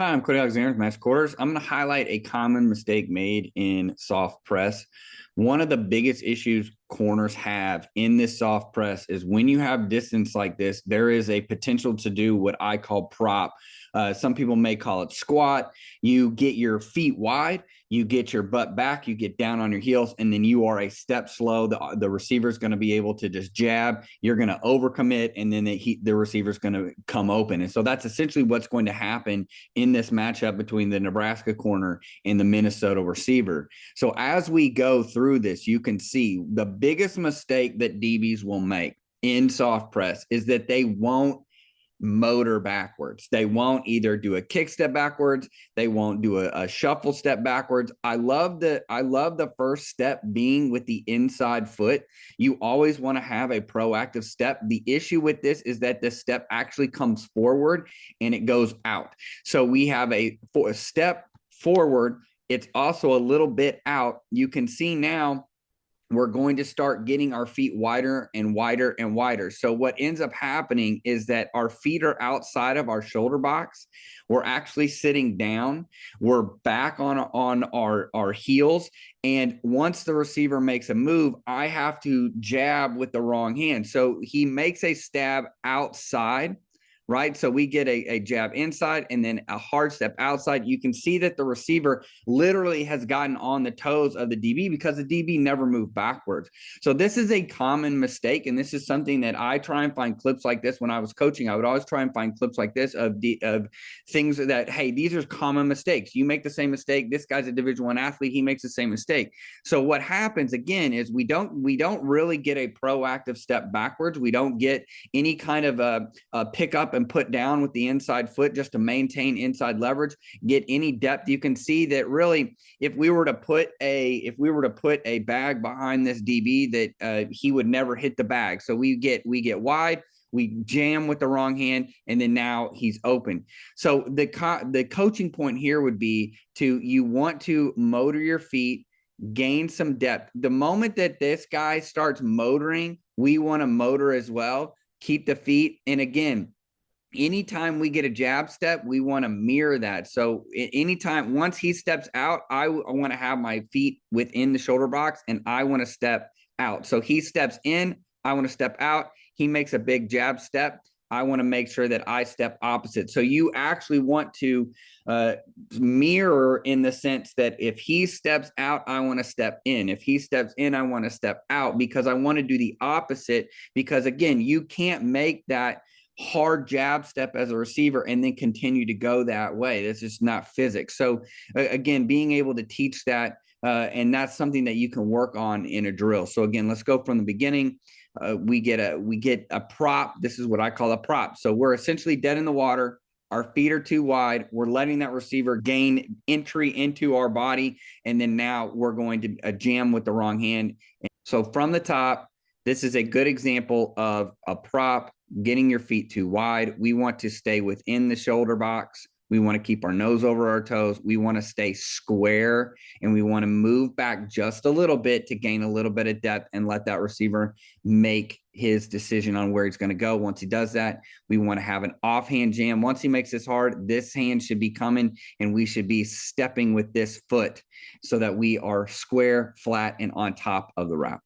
Hi, I'm Cody Alexander with MatchQuarters. I'm going to highlight a common mistake made in soft press. One of the biggest issues corners have in this soft press is when you have distance like this, there is a potential to do what I call prop. Some people may call it squat. You get your feet wide, you get your butt back, you get down on your heels, and then you are a step slow. The receiver is going to be able to just jab. You're going to overcommit, and then the receiver is going to come open. And so that's essentially what's going to happen in this matchup between the Nebraska corner and the Minnesota receiver. So as we go through this, you can see the biggest mistake that DBs will make in soft press is that they won't motor backwards. They won't either do a kick step backwards. They won't do a shuffle step backwards. I love the first step being with the inside foot. You always want to have a proactive step. The issue with this is that the step actually comes forward and it goes out. So we have a step forward. It's also a little bit out. You can see now we're going to start getting our feet wider and wider and wider. So what ends up happening is that our feet are outside of our shoulder box. We're actually sitting down. We're back on our heels. And once the receiver makes a move, I have to jab with the wrong hand. So he makes a stab outside, right? So we get a jab inside and then a hard step outside. You can see that the receiver literally has gotten on the toes of the DB because the DB never moved backwards. So this is a common mistake. And this is something that I try and find clips like this when I was coaching. I would always try and find clips like this of things that, hey, these are common mistakes. You make the same mistake. This guy's a Division I athlete. He makes the same mistake. So what happens again is we don't really get a proactive step backwards. We don't get any kind of a pick up and put down with the inside foot just to maintain inside leverage, get any depth. You can see that really, if we were to put a bag behind this DB, that he would never hit the bag. So we get wide, we jam with the wrong hand, and then now he's open. So the coaching point here would be you want to motor your feet, gain some depth. The moment that this guy starts motoring, we want to motor as well. Keep the feet. And again, anytime we get a jab step, we want to mirror that. So anytime, once he steps out, I want to have my feet within the shoulder box and I want to step out. So he steps in, I want to step out. He makes a big jab step. I want to make sure that I step opposite. So you actually want to mirror in the sense that if he steps out, I want to step in. If he steps in, I want to step out, because I want to do the opposite. Because again, you can't make that hard jab step as a receiver and then continue to go that way. That's just not physics. So again, being able to teach that, and that's something that you can work on in a drill. So again, let's go from the beginning. We get a prop. This is what I call a prop. So we're essentially dead in the water. Our feet are too wide. We're letting that receiver gain entry into our body. And then now we're going to jam with the wrong hand. So from the top, this is a good example of a prop getting your feet too wide. We want to stay within the shoulder box. We want to keep our nose over our toes. We want to stay square, and we want to move back just a little bit to gain a little bit of depth and let that receiver make his decision on where he's going to go. Once he does that, we want to have an offhand jam. Once he makes this hard, this hand should be coming, and we should be stepping with this foot so that we are square, flat, and on top of the route.